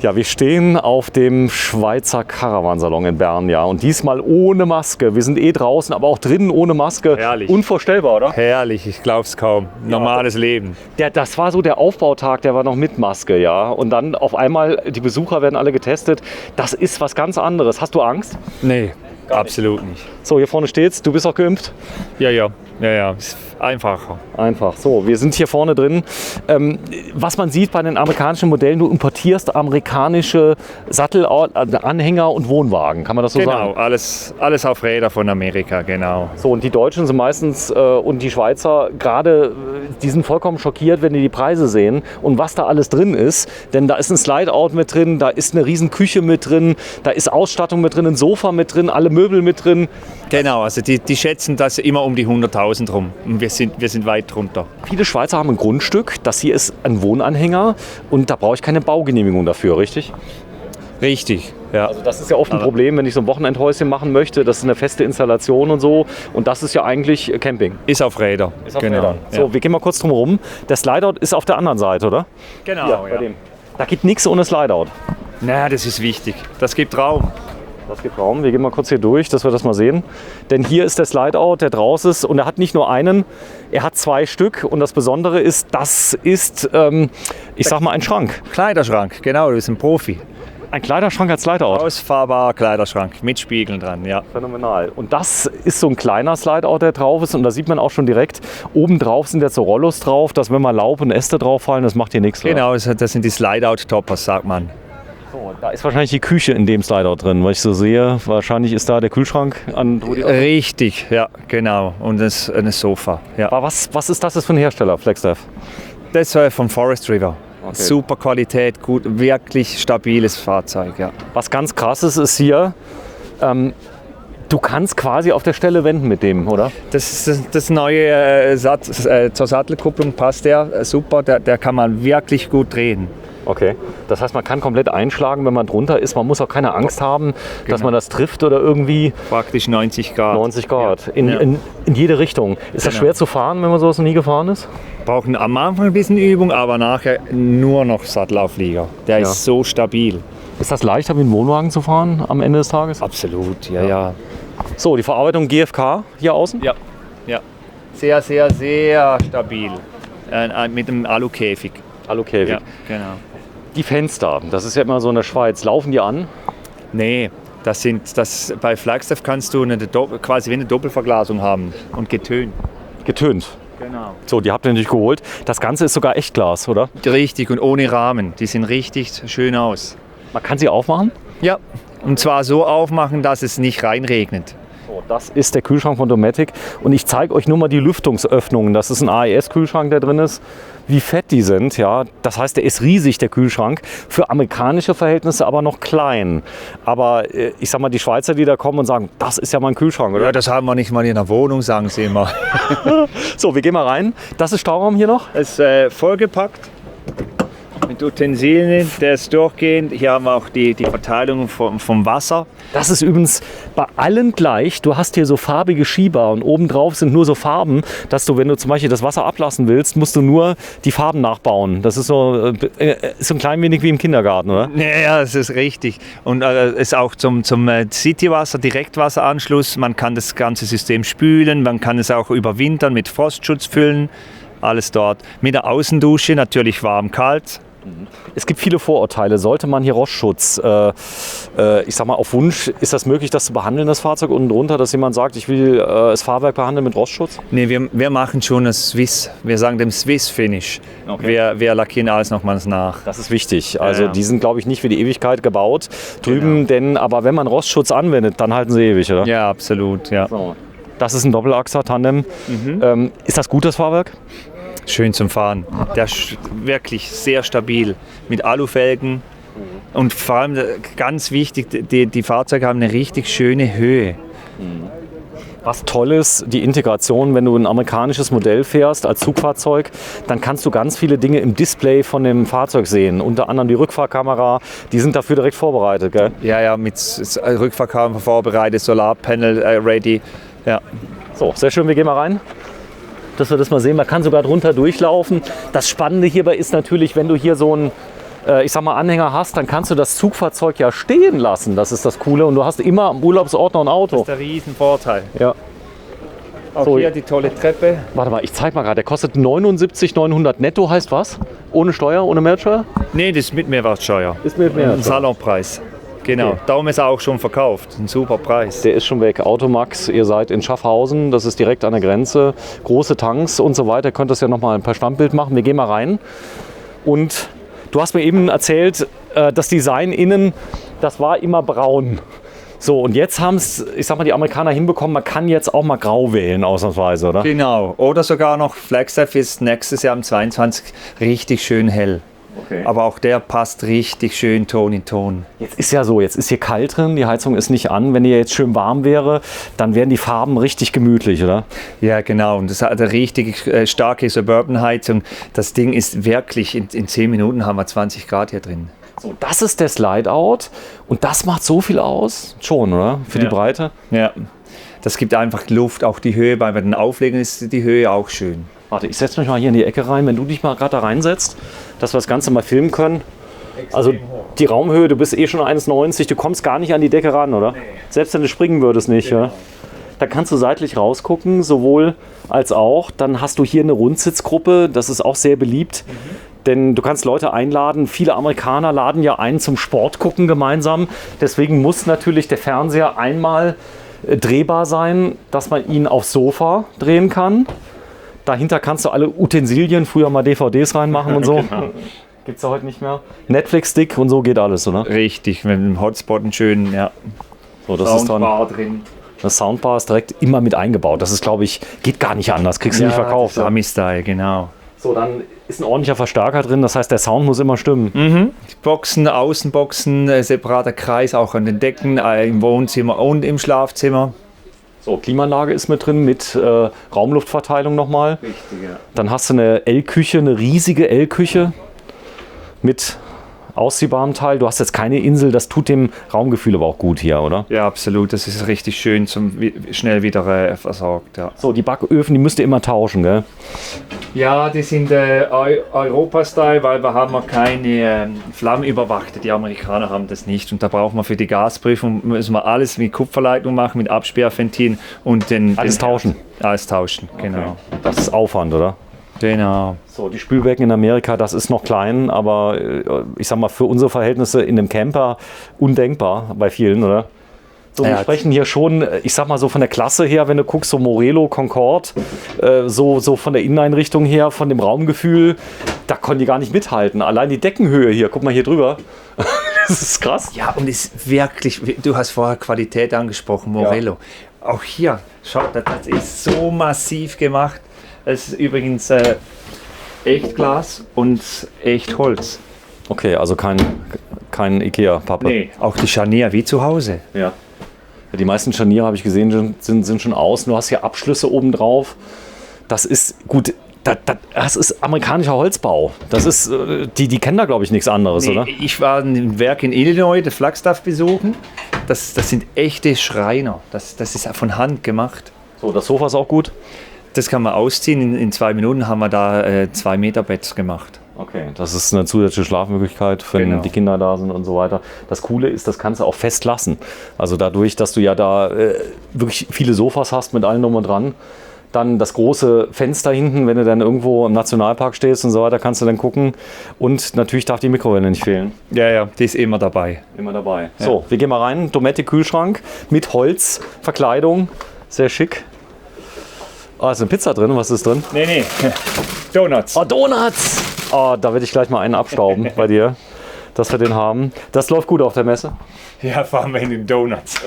Ja, wir stehen auf dem Schweizer Caravansalon in Bern, ja. Und diesmal ohne Maske. Wir sind draußen, aber auch drinnen ohne Maske. Herrlich. Unvorstellbar, oder? Herrlich, ich glaube es kaum. Normales Leben. Das war so der Aufbautag, der war noch mit Maske, ja. Und dann auf einmal, die Besucher werden alle getestet. Das ist was ganz anderes. Hast du Angst? Nee, absolut nicht. So, hier vorne steht's. Du bist auch geimpft? Ja. Ist einfacher. Einfach. So, wir sind hier vorne drin. Was man sieht bei den amerikanischen Modellen, du importierst amerikanische Sattelanhänger und Wohnwagen. Kann man das so sagen? Genau, alles auf Räder von Amerika, genau. So, und die Deutschen sind meistens und die Schweizer gerade, die sind vollkommen schockiert, wenn die die Preise sehen und was da alles drin ist. Denn da ist ein Slide-Out mit drin, da ist eine riesen Küche mit drin, da ist Ausstattung mit drin, ein Sofa mit drin, alle Möbel mit drin. Genau, also die schätzen das immer um die 100.000 rum. Und wir sind weit drunter. Viele Schweizer haben ein Grundstück, das hier ist ein Wohnanhänger und da brauche ich keine Baugenehmigung dafür, richtig? Richtig, ja. Also das ist ja oft ein Problem, wenn ich so ein Wochenendhäuschen machen möchte. Das ist eine feste Installation und so. Und das ist ja eigentlich Camping. Ist auf Räder. Ist auf Rädern. So, wir gehen mal kurz drum herum. Der Slideout ist auf der anderen Seite, oder? Genau, Ja, bei dem. Da geht nichts ohne Slideout. Na, das ist wichtig. Das gibt Raum. Das gibt Raum. Wir gehen mal kurz hier durch, dass wir das mal sehen. Denn hier ist der Slideout, der draußen ist. Und er hat nicht nur einen, er hat 2 Stück. Und das Besondere ist, das ist, ich sag mal, ein Schrank. Kleiderschrank, genau, du bist ein Profi. Ein Kleiderschrank als Slideout. Ausfahrbarer Kleiderschrank mit Spiegeln dran, ja. Phänomenal. Und das ist so ein kleiner Slideout, der drauf ist. Und da sieht man auch schon direkt, oben drauf sind jetzt so Rollos drauf, dass wenn mal Laub und Äste drauf fallen, das macht hier nichts. Genau, das sind die Slideout-Toppers, sagt man. So, da ist wahrscheinlich die Küche in dem Slideout drin, weil ich so sehe. Wahrscheinlich ist da der Kühlschrank an. Richtig, ja, genau. Und ein Sofa. Ja. Aber was ist das jetzt für ein Hersteller, FlexDev? Das war vom Forest River. Okay. Super Qualität, gut, wirklich stabiles Fahrzeug, ja. Was ganz krasses ist hier, du kannst quasi auf der Stelle wenden mit dem, oder? Das ist das neue zur Sattelkupplung passt der super, der kann man wirklich gut drehen. Okay, das heißt, man kann komplett einschlagen, wenn man drunter ist. Man muss auch keine Angst haben, dass man das trifft oder irgendwie. Praktisch 90 Grad. 90 Grad, Ja. in jede Richtung. Ist das schwer zu fahren, wenn man sowas noch nie gefahren ist? Brauchen am Anfang ein bisschen Übung, aber nachher nur noch Sattelauflieger. Der ist so stabil. Ist das leichter, wie ein Wohnwagen zu fahren am Ende des Tages? Absolut, ja. So, die Verarbeitung GFK hier außen? Ja. Sehr, sehr, sehr stabil. Mit einem Alukäfig. Alukäfig. Ja, genau. Die Fenster, das ist ja immer so in der Schweiz, laufen die an? Nee, bei FlexDev kannst du quasi wie eine Doppelverglasung haben und getönt. Getönt. Genau. So, die habt ihr natürlich geholt. Das Ganze ist sogar Echtglas, oder? Richtig und ohne Rahmen. Die sehen richtig schön aus. Man kann sie aufmachen? Ja, und zwar so aufmachen, dass es nicht reinregnet. So, das ist der Kühlschrank von Dometic und ich zeige euch nur mal die Lüftungsöffnungen. Das ist ein AES-Kühlschrank, der drin ist. Wie fett die sind, ja. Das heißt, der ist riesig, der Kühlschrank. Für amerikanische Verhältnisse aber noch klein. Aber ich sag mal, die Schweizer, die da kommen und sagen, das ist ja mein Kühlschrank, oder? Ja, das haben wir nicht mal in der Wohnung, sagen sie immer. So, wir gehen mal rein. Das ist Stauraum hier noch. Es ist vollgepackt mit Utensilien, der ist durchgehend. Hier haben wir auch die Verteilung vom Wasser. Das ist übrigens bei allen gleich. Du hast hier so farbige Schieber und obendrauf sind nur so Farben, dass du, wenn du zum Beispiel das Wasser ablassen willst, musst du nur die Farben nachbauen. Das ist so ein klein wenig wie im Kindergarten, oder? Ja, das ist richtig. Und es ist auch zum Citywasser, Direktwasseranschluss. Man kann das ganze System spülen, man kann es auch überwintern mit Frostschutz füllen. Alles dort. Mit der Außendusche natürlich warm, kalt. Es gibt viele Vorurteile. Sollte man hier Rostschutz, ich sag mal auf Wunsch, ist das möglich, das zu behandeln, das Fahrzeug unten drunter, dass jemand sagt, ich will das Fahrwerk behandeln mit Rostschutz? Nee, wir machen schon das Swiss. Wir sagen dem Swiss Finish. Okay. Wir lackieren alles nochmals nach. Das ist wichtig. Also Ja. die sind, glaube ich, nicht für die Ewigkeit gebaut drüben, denn aber wenn man Rostschutz anwendet, dann halten sie ewig, oder? Ja, absolut. Ja. So. Das ist ein Doppelachser Tandem. Ist das gut, das Fahrwerk? Schön zum Fahren. Der ist wirklich sehr stabil mit Alufelgen. Und vor allem ganz wichtig, die Fahrzeuge haben eine richtig schöne Höhe. Was toll ist, die Integration, wenn du ein amerikanisches Modell fährst als Zugfahrzeug, dann kannst du ganz viele Dinge im Display von dem Fahrzeug sehen. Unter anderem die Rückfahrkamera, die sind dafür direkt vorbereitet, gell? Ja, mit Rückfahrkamera vorbereitet, Solarpanel ready. Ja. So, sehr schön, wir gehen mal rein, dass wir das mal sehen. Man kann sogar drunter durchlaufen. Das Spannende hierbei ist natürlich, wenn du hier so ein ich sag mal, Anhänger hast, dann kannst du das Zugfahrzeug ja stehen lassen. Das ist das Coole. Und du hast immer am Urlaubsort noch ein Auto. Das ist der Riesenvorteil. Ja. Auch So. hier die tolle Treppe. Warte mal, ich zeig mal gerade. Der kostet 79.900 netto, heißt was? Ohne Steuer, ohne Mehrwertsteuer? Nee, das ist mit Mehrwertsteuer. Ist mit Ein Mehrwertsteuer. Salonpreis. Genau, Okay. darum ist er auch schon verkauft. Ein super Preis. Der ist schon weg. Automax, ihr seid in Schaffhausen, das ist direkt an der Grenze. Große Tanks und so weiter. Ihr könnt das ja nochmal ein paar Standbild machen. Wir gehen mal rein. Und du hast mir eben erzählt, das Design innen, das war immer braun. So, und jetzt haben es, ich sag mal, die Amerikaner hinbekommen, man kann jetzt auch mal grau wählen, ausnahmsweise, oder? Genau. Oder sogar noch Flagstaff ist nächstes Jahr am 22 richtig schön hell. Okay. Aber auch der passt richtig schön Ton in Ton. Jetzt ist ja so, jetzt ist hier kalt drin, die Heizung ist nicht an. Wenn hier jetzt schön warm wäre, dann wären die Farben richtig gemütlich, oder? Ja, genau. Und das hat eine richtig starke Suburban-Heizung. Das Ding ist wirklich, in 10 Minuten haben wir 20 Grad hier drin. So, das ist der Slide-Out und das macht so viel aus. Schon, oder? Für die Ja. Breite. Ja. Das gibt einfach Luft, auch die Höhe. Bei den Auflegern ist die Höhe auch schön. Warte, ich setze mich mal hier in die Ecke rein. Wenn du dich mal gerade da reinsetzt, dass wir das Ganze mal filmen können. Also die Raumhöhe, du bist eh schon 1,90, du kommst gar nicht an die Decke ran, oder? Nee. Selbst wenn du springen würdest nicht, ja? Da kannst du seitlich rausgucken, sowohl als auch. Dann hast du hier eine Rundsitzgruppe, das ist auch sehr beliebt. Denn du kannst Leute einladen. Viele Amerikaner laden ja ein zum Sport gucken gemeinsam. Deswegen muss natürlich der Fernseher einmal drehbar sein, dass man ihn aufs Sofa drehen kann. Dahinter kannst du alle Utensilien, früher mal DVDs reinmachen und so. Genau. Gibt es ja heute nicht mehr. Netflix-Stick und so geht alles, oder? Richtig, mit einem Hotspot einen schönen, ja. So, das ist dann, Soundbar drin. das Soundbar ist direkt immer mit eingebaut. Das ist, glaube ich, geht gar nicht anders. Kriegst du nicht verkauft. Das ist Ami-Style, genau. So, dann ist ein ordentlicher Verstärker drin. Das heißt, der Sound muss immer stimmen. Die Boxen, Außenboxen, separater Kreis auch an den Decken, im Wohnzimmer und im Schlafzimmer. So, Klimaanlage ist mit drin, mit Raumluftverteilung nochmal. Richtig, ja. Dann hast du eine L-Küche, eine riesige L-Küche mit ausziehbarem Teil. Du hast jetzt keine Insel, das tut dem Raumgefühl aber auch gut hier, oder? Ja, absolut. Das ist richtig schön, schnell wieder versorgt. Ja. So, die Backöfen, die müsst ihr immer tauschen, gell? Ja, die sind Europa-Style, weil wir haben keine Flammenüberwachte. Die Amerikaner haben das nicht. Und da brauchen wir für die Gasprüfung, müssen wir alles mit Kupferleitung machen, mit Absperrventilen und Alles tauschen. Alles tauschen, genau. Das ist Aufwand, oder? Genau. So, die Spülbecken in Amerika, das ist noch klein, aber ich sag mal, für unsere Verhältnisse in einem Camper undenkbar bei vielen, oder? So, wir Ja, sprechen hier schon, ich sag mal so von der Klasse her, wenn du guckst, so Morelo, Concorde, so von der Inneneinrichtung her, von dem Raumgefühl, da konnten die gar nicht mithalten. Allein die Deckenhöhe hier, guck mal hier drüber. Das ist krass. Ja, und ist wirklich, du hast vorher Qualität angesprochen, Morello. Auch hier, schaut, das ist so massiv gemacht. Es ist übrigens Echtglas und Echtholz. Okay, also kein Ikea-Pappe. Nee, auch die Scharnier wie zu Hause. Ja. Die meisten Scharniere, habe ich gesehen, sind schon außen. Du hast hier Abschlüsse oben drauf. Das ist gut. Das ist amerikanischer Holzbau. Das ist, die kennen da, glaube ich, nichts anderes, oder? Ich war im Werk in Illinois, der Flagstaff besuchen. Das sind echte Schreiner. Das ist von Hand gemacht. So, das Sofa ist auch gut. Das kann man ausziehen. In 2 Minuten haben wir da 2 Meter Bett gemacht. Okay, das ist eine zusätzliche Schlafmöglichkeit, wenn Genau. die Kinder da sind und so weiter. Das Coole ist, das kannst du auch fest lassen. Also dadurch, dass du ja da wirklich viele Sofas hast mit allem drum und dran, dann das große Fenster hinten, wenn du dann irgendwo im Nationalpark stehst und so weiter, kannst du dann gucken. Und natürlich darf die Mikrowelle nicht fehlen. Ja, die ist immer dabei. Immer dabei. So, wir gehen mal rein. Dometic-Kühlschrank mit Holzverkleidung. Sehr schick. Ah, ist eine Pizza drin. Was ist drin? Nee. Donuts. Oh, Donuts! Oh, da werde ich gleich mal einen abstauben bei dir, dass wir den haben. Das läuft gut auf der Messe. Ja, fahren wir in den Donuts.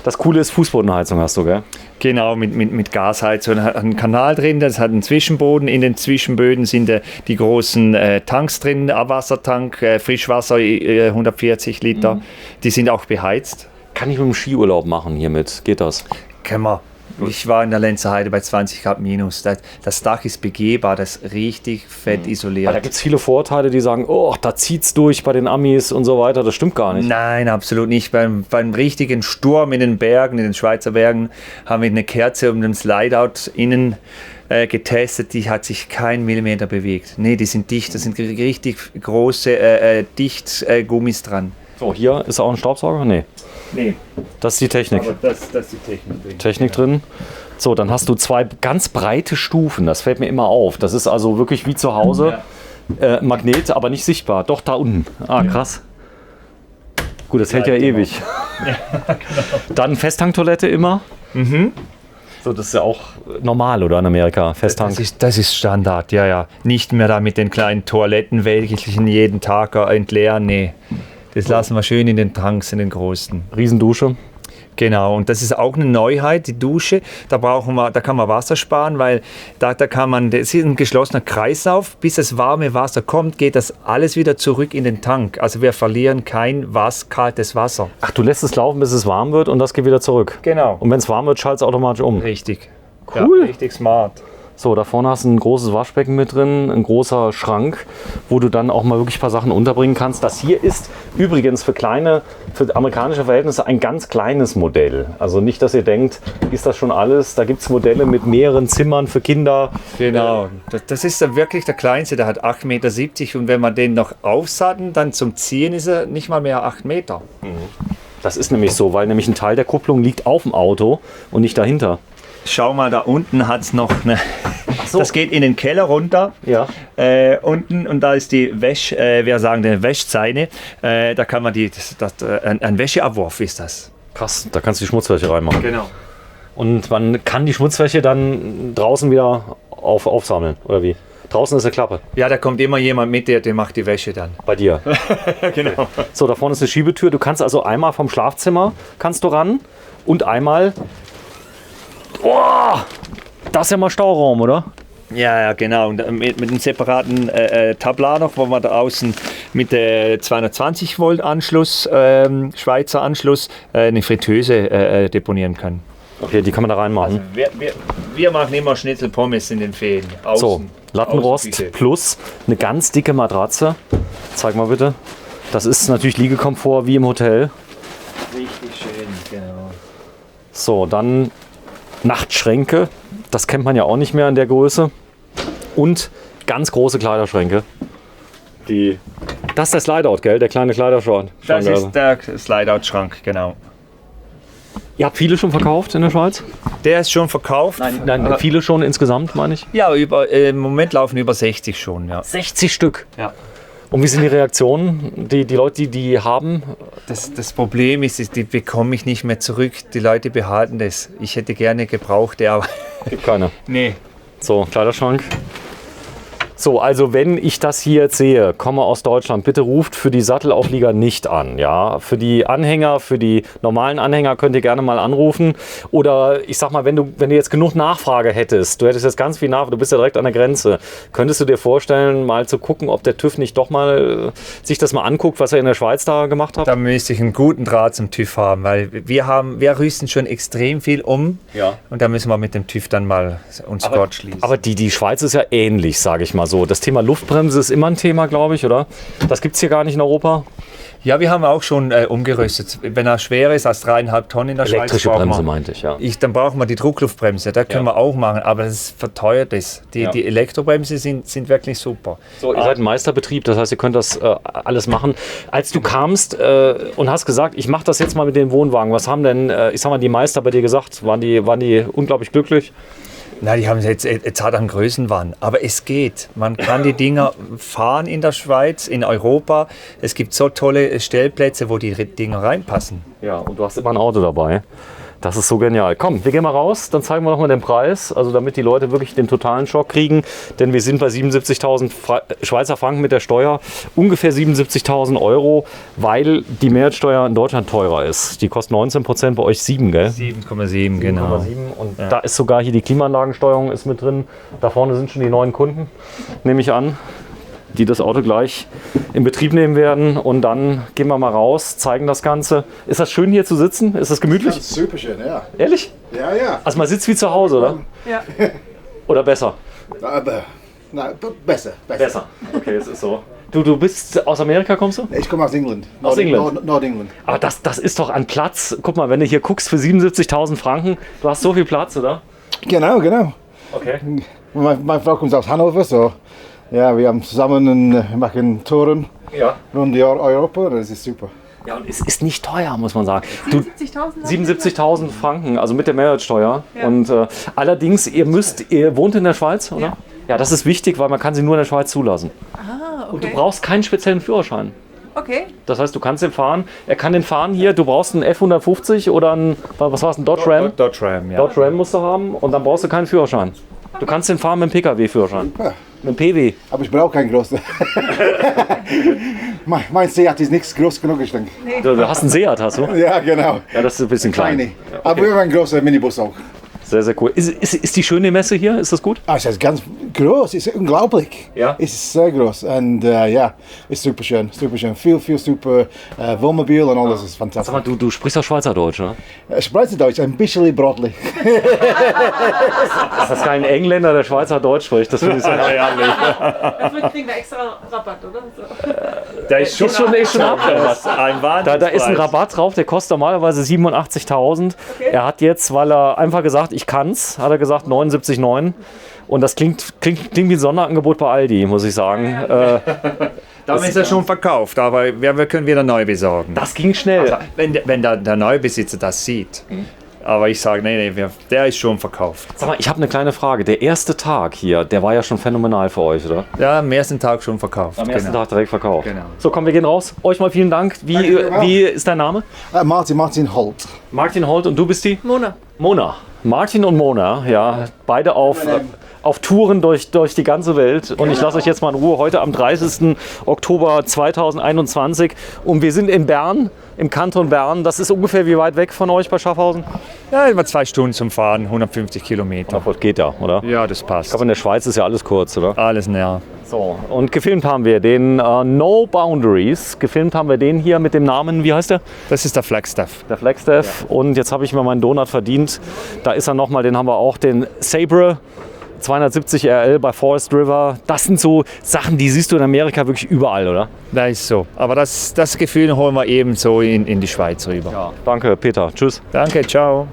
Das Coole ist, Fußbodenheizung hast du, gell? Genau, mit Gasheizung. Hat einen Kanal drin, das hat einen Zwischenboden. In den Zwischenböden sind die großen Tanks drin, Abwassertank, Frischwasser, 140 Liter. Die sind auch beheizt. Kann ich mit dem Skiurlaub machen hiermit? Geht das? Können wir. Ich war in der Lenzer Heide bei 20 Grad minus. Das Dach ist begehbar, das ist richtig fett isoliert. Da gibt es viele Vorteile, die sagen, oh, da zieht's durch bei den Amis und so weiter. Das stimmt gar nicht. Nein, absolut nicht. Beim richtigen Sturm in den Bergen, in den Schweizer Bergen, haben wir eine Kerze um den Slideout innen getestet, die hat sich kein Millimeter bewegt. Nee, die sind dicht, da sind richtig große Dichtgummis dran. So, hier ist auch ein Staubsauger? Nee. Nee, Das ist die Technik. aber das ist die Technik drin. Technik drin. So, dann hast du 2 ganz breite Stufen. Das fällt mir immer auf. Das ist also wirklich wie zu Hause. Magnet, aber nicht sichtbar. Doch, da unten. Ah, krass. Gut, das hält ja ewig. Dann Festtanktoilette immer. So, das ist ja auch normal, oder in Amerika? Festtank. Das ist Standard, ja. Nicht mehr da mit den kleinen Toilettenwägelchen jeden Tag entleeren, nee. Das lassen wir schön in den Tanks, in den großen. Riesendusche. Genau, und das ist auch eine Neuheit, die Dusche. Da kann man Wasser sparen, weil das ist ein geschlossener Kreislauf. Bis das warme Wasser kommt, geht das alles wieder zurück in den Tank. Also wir verlieren kein kaltes Wasser. Ach, du lässt es laufen, bis es warm wird und das geht wieder zurück. Genau. Und wenn es warm wird, schaltet es automatisch um. Richtig. Cool. Ja, richtig smart. So, da vorne hast du ein großes Waschbecken mit drin, ein großer Schrank, wo du dann auch mal wirklich ein paar Sachen unterbringen kannst. Das hier ist übrigens für amerikanische Verhältnisse ein ganz kleines Modell. Also nicht, dass ihr denkt, ist das schon alles? Da gibt es Modelle mit mehreren Zimmern für Kinder. Genau. Das ist dann wirklich der kleinste, der hat 8,70 Meter und wenn man den noch aufsatteln, dann zum Ziehen ist er nicht mal mehr 8 Meter. Das ist nämlich so, weil nämlich ein Teil der Kupplung liegt auf dem Auto und nicht dahinter. Schau mal, da unten hat es noch eine. so. Das geht in den Keller runter. Ja. Unten und da ist die wir sagen die Wäschzeine. Da kann man ein Wäscheabwurf ist das. Krass, da kannst du die Schmutzwäsche reinmachen. Genau. Und man kann die Schmutzwäsche dann draußen wieder aufsammeln, oder wie? Draußen ist eine Klappe. Ja, da kommt immer jemand mit, der macht die Wäsche dann. Bei dir. Genau. So, da vorne ist eine Schiebetür. Du kannst also einmal vom Schlafzimmer kannst du ran und einmal. Oh, das ist ja mal Stauraum, oder? Ja, genau. Und mit einem separaten Tablar noch, wo man da außen mit der 220 Volt Anschluss, Schweizer Anschluss, eine Fritteuse deponieren kann. Okay, die kann man da reinmachen. Also wir machen immer Schnitzel-Pommes in den Fäden. So, Lattenrost plus eine ganz dicke Matratze. Zeig mal bitte. Das ist natürlich Liegekomfort wie im Hotel. Richtig schön, genau. So, dann Nachtschränke. Das kennt man ja auch nicht mehr in der Größe. Und ganz große Kleiderschränke. Das ist der Slideout, gell? Der kleine Kleiderschrank. Das ist der Slideout-Schrank, genau. Ihr habt viele schon verkauft in der Schweiz? Der ist schon verkauft. Nein, viele schon insgesamt, meine ich. Ja, im Moment laufen über 60 schon, ja. 60 Stück. Ja. Und wie sind die Reaktionen? Die Leute, die haben? Das Problem ist, die bekomme ich nicht mehr zurück. Die Leute behalten das. Ich hätte gerne gebraucht, aber. Gibt keine. Nee. So, Kleiderschrank. So, also wenn ich das hier jetzt sehe, komme aus Deutschland, bitte ruft für die Sattelauflieger nicht an. Ja? Für die Anhänger, für die normalen Anhänger könnt ihr gerne mal anrufen. Oder ich sag mal, wenn du jetzt genug Nachfrage hättest, du hättest jetzt ganz viel Nachfrage, du bist ja direkt an der Grenze, könntest du dir vorstellen, mal zu gucken, ob der TÜV nicht doch mal sich das mal anguckt, was er in der Schweiz da gemacht hat? Da müsste ich einen guten Draht zum TÜV haben, weil wir rüsten schon extrem viel um. Ja. Und da müssen wir mit dem TÜV dann mal uns Gott schließen. Aber die Schweiz ist ja ähnlich, sage ich mal so. Das Thema Luftbremse ist immer ein Thema, glaube ich, oder? Das gibt es hier gar nicht in Europa. Ja, wir haben auch schon umgerüstet. Wenn er schwerer ist als 3,5 Tonnen in der Elektrische Schweiz, Bremse meinte ich, ja. Dann brauchen wir die Druckluftbremse. Da können wir auch machen, aber das verteuert es. Die Elektrobremse sind wirklich super. So, ihr seid ein Meisterbetrieb, das heißt, ihr könnt das alles machen. Als du kamst und hast gesagt, ich mache das jetzt mal mit den Wohnwagen, was haben denn, ich sag mal, die Meister bei dir gesagt? Waren die unglaublich glücklich? Na, die haben jetzt hat einen Größenwahn. Aber es geht. Man kann die Dinger fahren in der Schweiz, in Europa. Es gibt so tolle Stellplätze, wo die Dinger reinpassen. Ja, und du hast immer ein Auto dabei. Das ist so genial. Komm, wir gehen mal raus, dann zeigen wir noch mal den Preis, also damit die Leute wirklich den totalen Schock kriegen, denn wir sind bei 77.000 Schweizer Franken mit der Steuer, ungefähr 77.000 Euro, weil die Mehrwertsteuer in Deutschland teurer ist. Die kostet 19%, bei euch 7, gell? 7,7, genau. 7,7 und da ist sogar hier die Klimaanlagensteuerung ist mit drin. Da vorne sind schon die neuen Kunden, nehme ich an, die das Auto gleich in Betrieb nehmen werden. Und dann gehen wir mal raus, zeigen das Ganze. Ist das schön hier zu sitzen? Ist das gemütlich? Das ist super schön, ja. Ehrlich? Ja, ja. Also man sitzt wie zu Hause, oder? Ja. Oder besser? Aber, besser. Besser. Okay, es ist so. Du bist aus Amerika, kommst du? Ich komme aus England. Aus England? Nordengland. Aber das ist doch an Platz. Guck mal, wenn du hier guckst für 77.000 Franken, du hast so viel Platz, oder? Genau. Okay. Meine Frau kommt aus Hannover, so ja, wir haben zusammen machen Touren Ja. rund Europa, das ist super. Ja, und es ist nicht teuer, muss man sagen. 70.000? 77.000 Franken, also mit der Mehrwertsteuer. Ja. Und allerdings, ihr wohnt in der Schweiz, oder? Ja. Ja, das ist wichtig, weil man kann sie nur in der Schweiz zulassen. Ah, okay. Und du brauchst keinen speziellen Führerschein. Okay. Das heißt, du kannst den fahren. Er kann den fahren hier. Du brauchst einen F150 oder einen, was war es, ein Dodge Ram? Dodge Ram, ja. Dodge Ram musst du haben und dann brauchst du keinen Führerschein. Du kannst den fahren mit dem PKW-Führerschein. Ja. Mit dem PW. Aber ich brauche keinen großen. Mein Seat ist nicht groß genug, ich denke. Du hast einen Seat, hast du? Ja, genau. Ja, das ist ein bisschen klein. Kleine. Aber wir haben einen großen Minibus auch. Sehr, sehr cool. Ist die schöne Messe hier? Ist das gut? Es ist ganz groß, es ist unglaublich. Ja. Es ist sehr groß und ja, ist super schön, super schön. Viel super Wohnmobil und alles ist Sag fantastisch. mal, du sprichst doch Schweizerdeutsch, ne? Schweizerdeutsch, ein bisschen brotlich. Das ist kein Engländer, der Schweizerdeutsch spricht. Das finde ich so herrlich. Dafür kriegen wir extra Rabatt, oder? So. Der ist Ist schon Abwärts. ein Da ist ein Rabatt drauf, der kostet normalerweise 87.000. Okay. Er hat jetzt, weil er einfach gesagt, ich kann's, hat er gesagt 79,9. Und das klingt wie ein Sonderangebot bei Aldi, muss ich sagen. Damit ist er schon verkauft, aber wir können wieder neu besorgen. Das ging schnell. Wenn der Neubesitzer das sieht. Aber ich sage, nee, der ist schon verkauft. Sag mal, ich habe eine kleine Frage. Der erste Tag hier, der war ja schon phänomenal für euch, oder? Ja, am ersten Tag schon verkauft. Am ersten Tag direkt verkauft. Genau. So, komm, wir gehen raus. Euch mal vielen Dank. Wie ist dein Name? Martin Holt. Martin Holt und du bist die? Mona. Mona. Martin und Mona, ja, beide auf Touren durch die ganze Welt. Und ich lasse euch jetzt mal in Ruhe. Heute am 30. Oktober 2021. Und wir sind in Bern, im Kanton Bern. Das ist ungefähr wie weit weg von euch bei Schaffhausen? Ja, über 2 Stunden zum Fahren, 150 Kilometer. Das geht ja, oder? Ja, das passt. Aber in der Schweiz ist ja alles kurz, oder? Alles näher. So, und gefilmt haben wir den No Boundaries. Gefilmt haben wir den hier mit dem Namen, wie heißt der? Das ist der Flagstaff. Der Flagstaff. Und jetzt habe ich mir meinen Donut verdient. Da ist er nochmal, den haben wir auch, den Sabre 270 RL bei Forest River. Das sind so Sachen, die siehst du in Amerika wirklich überall, oder? Das ist so. Aber das Gefühl holen wir eben so in die Schweiz rüber. Ja. Danke, Peter. Tschüss. Danke, ciao.